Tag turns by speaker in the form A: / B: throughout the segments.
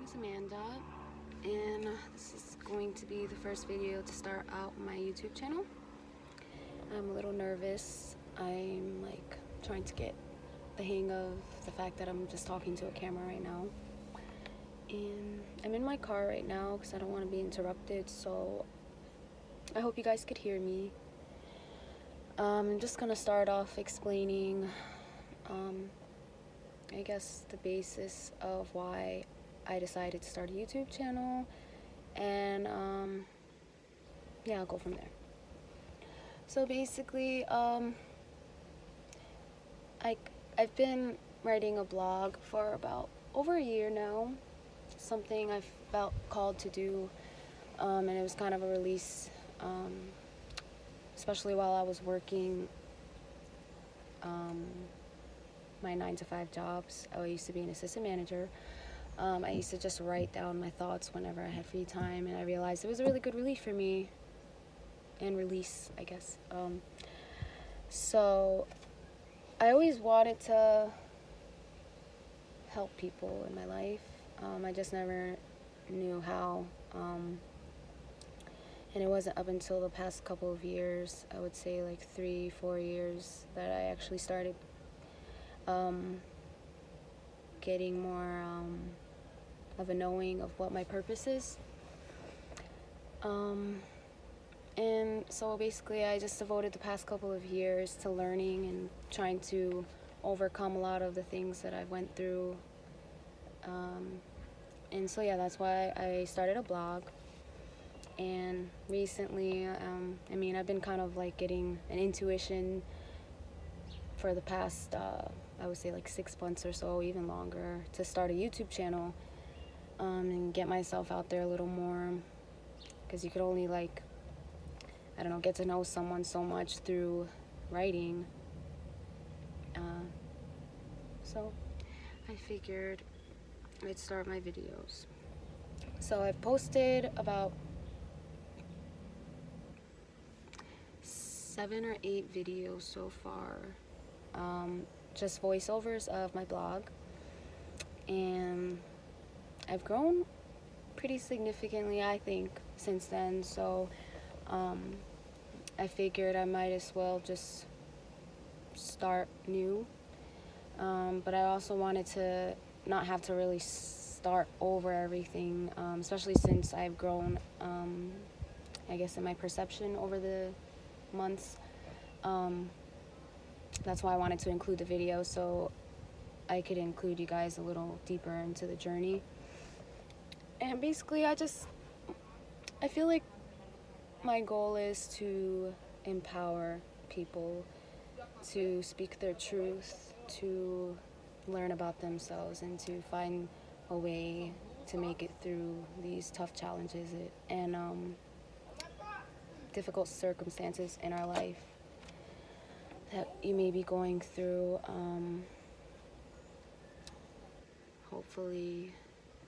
A: name is Amanda, and this is going to be the first video to start out my YouTube channel. I'm a little nervous. I'm like trying to get the hang of the fact that I'm just talking to a camera right now. And I'm in my car right now because I don't want to be interrupted, so I hope you guys could hear me. I'm just gonna start off explaining I guess the basis of why I decided to start a YouTube channel, and yeah, I'll go from there. So basically, I've been writing a blog for about over a year now. Something I felt called to do, and it was kind of a release, especially while I was working my 9-to-5 jobs. I used to be an assistant manager. I used to just write down my thoughts whenever I had free time, and I realized it was a really good relief for me, and release, I guess. So I always wanted to help people in my life. I just never knew how, and it wasn't up until the past couple of years, I would say like 3-4 years, that I actually started getting more of a knowing of what my purpose is. And so basically I just devoted the past couple of years to learning and trying to overcome a lot of the things that I went through. And so yeah, that's why I started a blog. And recently, I mean, I've been kind of like getting an intuition for the past, I would say like 6 months or so, even longer, to start a YouTube channel, and get myself out there a little more, because you could only like, I don't know, get to know someone so much through writing. So I figured I'd start my videos. So I've posted about 7 or 8 videos so far, just voiceovers of my blog, and I've grown pretty significantly, I think, since then. So I figured I might as well just start new, but I also wanted to not have to really start over everything, especially since I've grown, I guess, in my perception over the months. That's why I wanted to include the video, so I could include you guys a little deeper into the journey. And basically I feel like my goal is to empower people to speak their truth, to learn about themselves, and to find a way to make it through these tough challenges and difficult circumstances in our life that you may be going through. Hopefully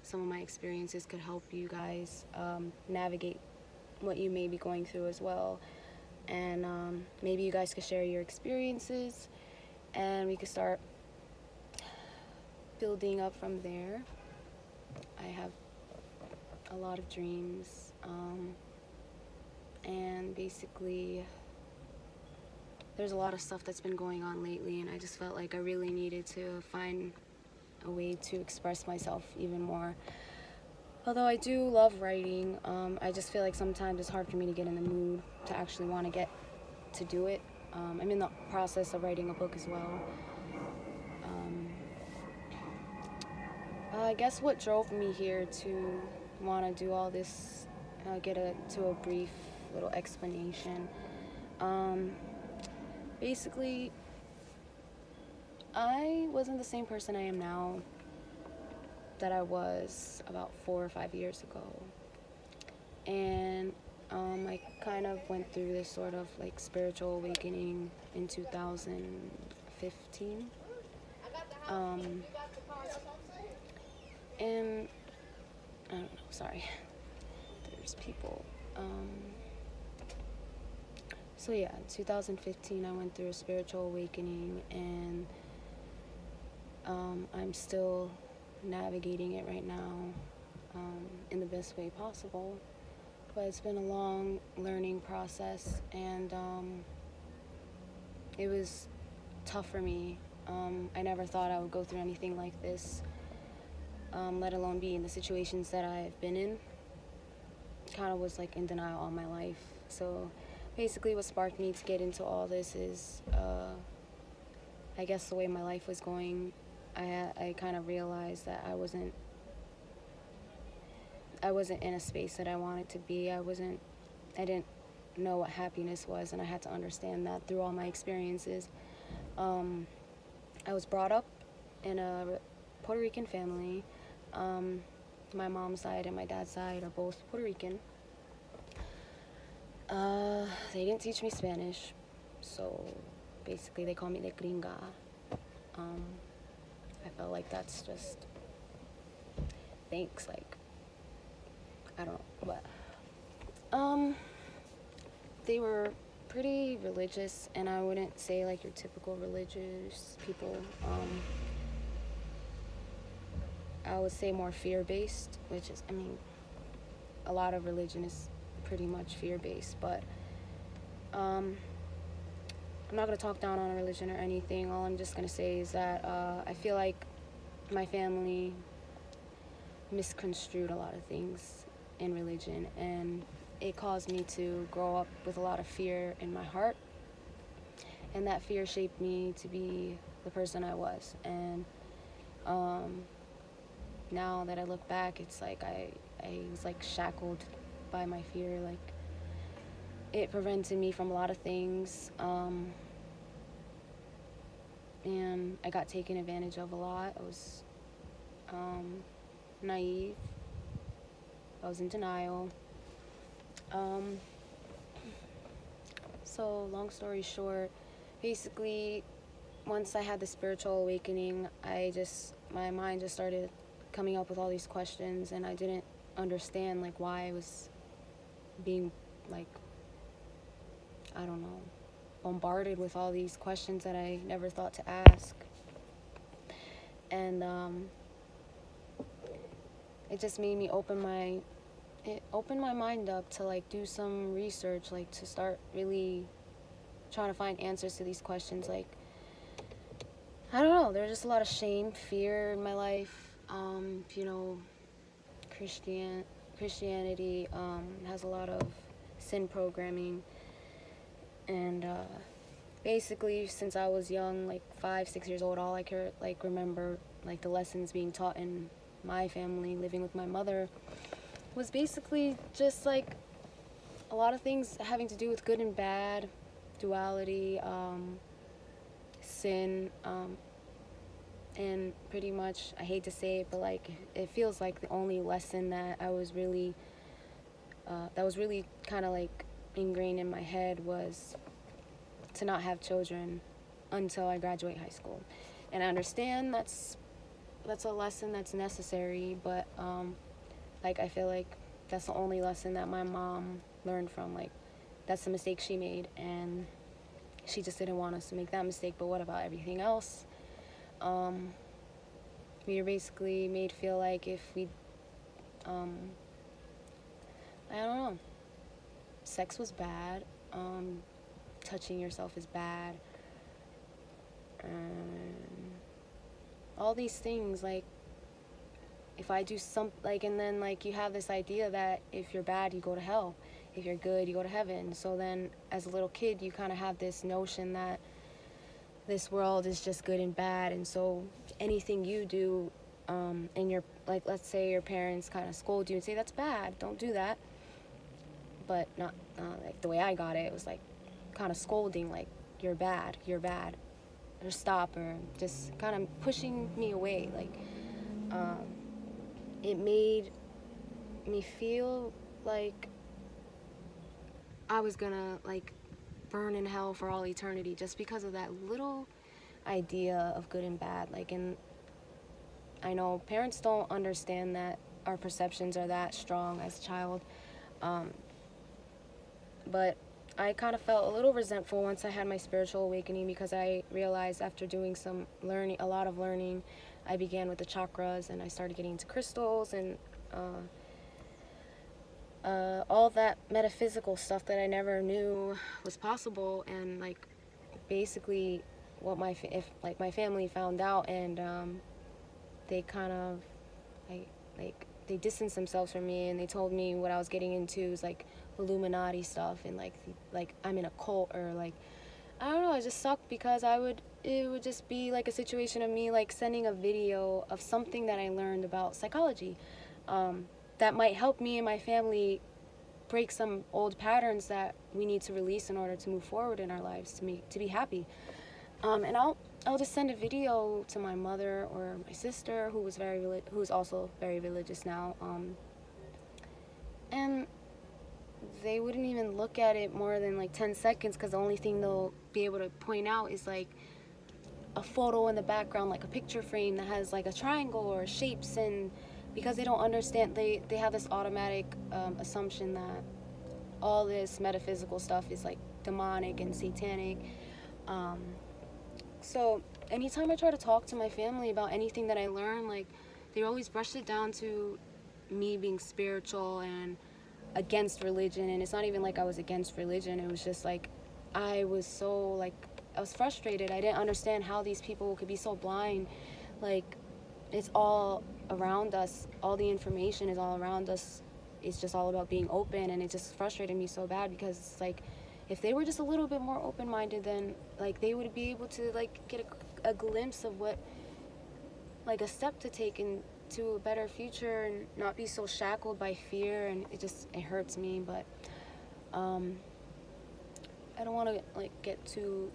A: some of my experiences could help you guys navigate what you may be going through as well, and maybe you guys could share your experiences, and we could start building up from there. I have a lot of dreams, and basically there's a lot of stuff that's been going on lately, and I just felt like I really needed to find a way to express myself even more. Although I do love writing, I just feel like sometimes it's hard for me to get in the mood to actually want to get to do it. I'm in the process of writing a book as well. I guess what drove me here to want to do all this, to a brief little explanation. Basically, I wasn't the same person I am now that I was about 4 or 5 years ago. And I kind of went through this sort of like spiritual awakening in 2015. And I don't know, sorry, there's people. So yeah, in 2015 I went through a spiritual awakening, and I'm still navigating it right now. in the best way possible. But it's been a long learning process, and it was tough for me. I never thought I would go through anything like this, let alone be in the situations that I've been in. Kind of was like in denial all my life. So basically what sparked me to get into all this is I guess the way my life was going. I kind of realized that I wasn't in a space that I wanted to be. I didn't know what happiness was, and I had to understand that through all my experiences. I was brought up in a Puerto Rican family. My mom's side and my dad's side are both Puerto Rican. They didn't teach me Spanish, so basically they call me the gringa. I felt like that's just thanks, like, I don't know, but they were pretty religious, and I wouldn't say like your typical religious people. I would say more fear-based, which is, I mean, a lot of religion is pretty much fear-based, but I'm not going to talk down on religion or anything. All I'm just going to say is that I feel like my family misconstrued a lot of things in religion, and it caused me to grow up with a lot of fear in my heart, and that fear shaped me to be the person I was. And now that I look back, it's like I was like shackled by my fear. Like, it prevented me from a lot of things, and I got taken advantage of a lot. I was naive. I was in denial. So long story short, basically, once I had the spiritual awakening, my mind just started coming up with all these questions, and I didn't understand like why I was being like, I don't know, bombarded with all these questions that I never thought to ask. And it just made me open my mind up to like do some research, like to start really trying to find answers to these questions. Like, I don't know, there's just a lot of shame, fear in my life. You know, Christianity has a lot of sin programming, and basically since I was young, like 5-6 years old, all I could like remember like the lessons being taught in my family, living with my mother, was basically just like a lot of things having to do with good and bad, duality, sin, and pretty much, I hate to say it, but like it feels like the only lesson that I was really kind of like ingrained in my head was to not have children until I graduate high school. And I understand that's a lesson that's necessary, but like I feel like that's the only lesson that my mom learned from. Like, that's the mistake she made, and she just didn't want us to make that mistake. But what about everything else? We were basically made feel like if we I don't know, sex was bad, touching yourself is bad, all these things. Like, if I do like, and then like you have this idea that if you're bad, you go to hell. If you're good, you go to heaven. So then as a little kid, you kind of have this notion that this world is just good and bad. And so anything you do, and your, like, let's say your parents kind of scold you and say, that's bad, don't do that. But not like the way I got it, it was like kind of scolding, like, you're bad, or stop, or just kind of pushing me away. Like, it made me feel like I was gonna like burn in hell for all eternity just because of that little idea of good and bad. Like, and I know parents don't understand that our perceptions are that strong as a child, but I kind of felt a little resentful once I had my spiritual awakening, because I realized after doing a lot of learning, I began with the chakras, and I started getting into crystals, and all that metaphysical stuff that I never knew was possible, and like basically what my family found out, and they kind of like they distanced themselves from me, and they told me what I was getting into was like Illuminati stuff, and like I'm in a cult, or like I don't know, it just sucked because it would just be like a situation of me like sending a video of something that I learned about psychology, that might help me and my family break some old patterns that we need to release in order to move forward in our lives, to be happy. And I'll just send a video to my mother or my sister, who's also very religious now, and they wouldn't even look at it more than like 10 seconds, because the only thing they'll be able to point out is like a photo in the background, like a picture frame that has like a triangle or shapes, and because they don't understand, they have this automatic assumption that all this metaphysical stuff is like demonic and satanic. So anytime I try to talk to my family about anything that I learn, like they always brush it down to me being spiritual and against religion. And it's not even like I was against religion, it was just like I was frustrated. I didn't understand how these people could be so blind. Like, it's all around us, all the information is all around us. It's just all about being open, and it just frustrated me so bad, because it's like if they were just a little bit more open-minded, then like they would be able to like get a glimpse of what, like a step to take into a better future, and not be so shackled by fear. And it hurts me. But I don't want to like get too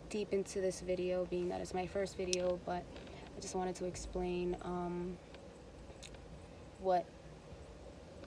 A: deep into this video, being that it's my first video, but I just wanted to explain what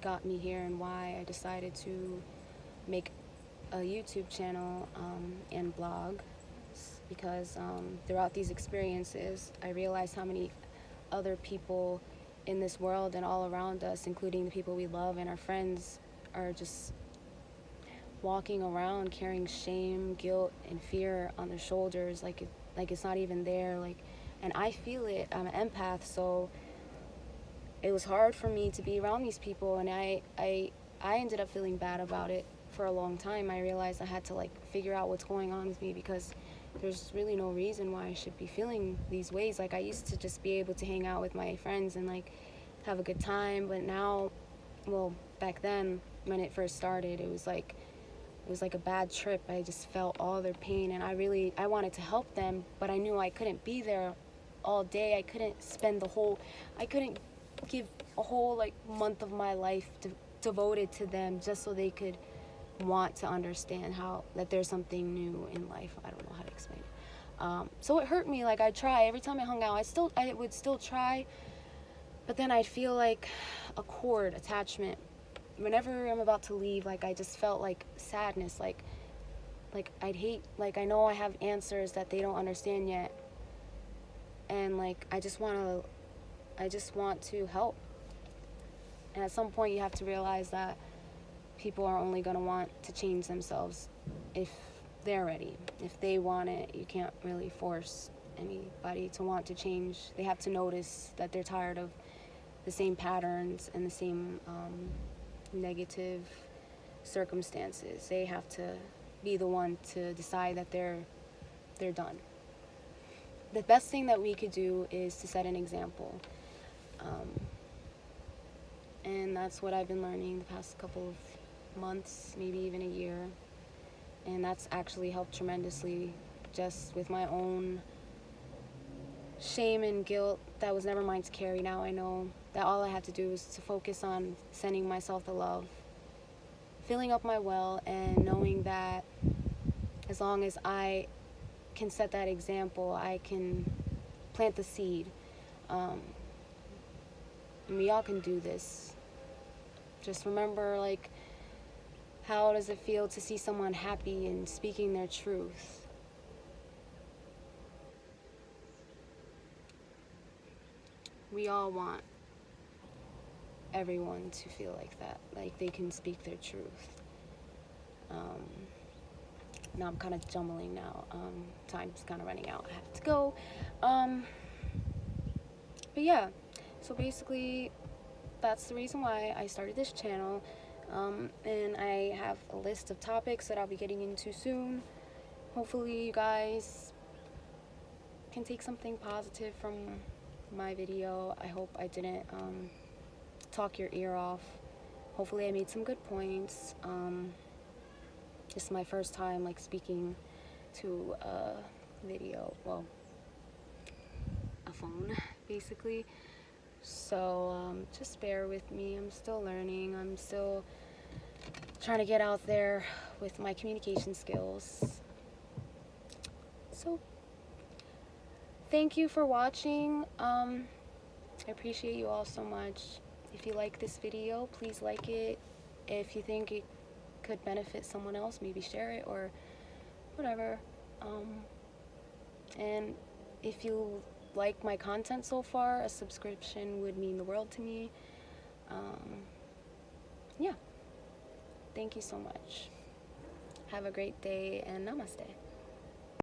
A: got me here and why I decided to make a YouTube channel and blog, because throughout these experiences I realized how many other people in this world and all around us, including the people we love and our friends, are just walking around carrying shame, guilt, and fear on their shoulders, like it's not even there. Like, and I feel it. I'm an empath, so it was hard for me to be around these people, and I ended up feeling bad about it for a long time. I realized I had to like figure out what's going on with me, because there's really no reason why I should be feeling these ways. Like, I used to just be able to hang out with my friends and like have a good time, but now, well, back then when it first started, it was like a bad trip. I just felt all their pain, and I wanted to help them, but I knew I couldn't be there all day. I couldn't give a whole like month of my life devoted to them just so they could want to understand that there's something new in life. I don't know how to explain it. So it hurt me. Like, I'd try every time I hung out. I would still try, but then I'd feel like a cord attachment. Whenever I'm about to leave, like, I just felt like sadness. Like I'd hate, like, I know I have answers that they don't understand yet, and like I just want to help. And at some point you have to realize that people are only going to want to change themselves if they're ready. If they want it, you can't really force anybody to want to change. They have to notice that they're tired of the same patterns and the same negative circumstances. They have to be the one to decide that they're done. The best thing that we could do is to set an example. And that's what I've been learning the past couple of months, maybe even a year. And that's actually helped tremendously, just with my own shame and guilt that was never mine to carry. Now I know that all I had to do was to focus on sending myself the love, filling up my well, and knowing that as long as I can set that example, I can plant the seed. And we all can do this. Just remember, like, how does it feel to see someone happy and speaking their truth? We all want everyone to feel like that, like they can speak their truth. Now I'm kind of jumbling now. Time's kind of running out. I have to go. But yeah, so basically that's the reason why I started this channel. And I have a list of topics that I'll be getting into soon. Hopefully you guys can take something positive from my video. I hope I didn't talk your ear off. Hopefully I made some good points. This is my first time like speaking to a video, well, a phone basically. So just bear with me. I'm still learning. I'm still trying to get out there with my communication skills. So thank you for watching. I appreciate you all so much. If you like this video, please like it. If you think it could benefit someone else, maybe share it or whatever. And if you like my content so far, a subscription would mean the world to me. Yeah. Thank you so much. Have a great day and namaste.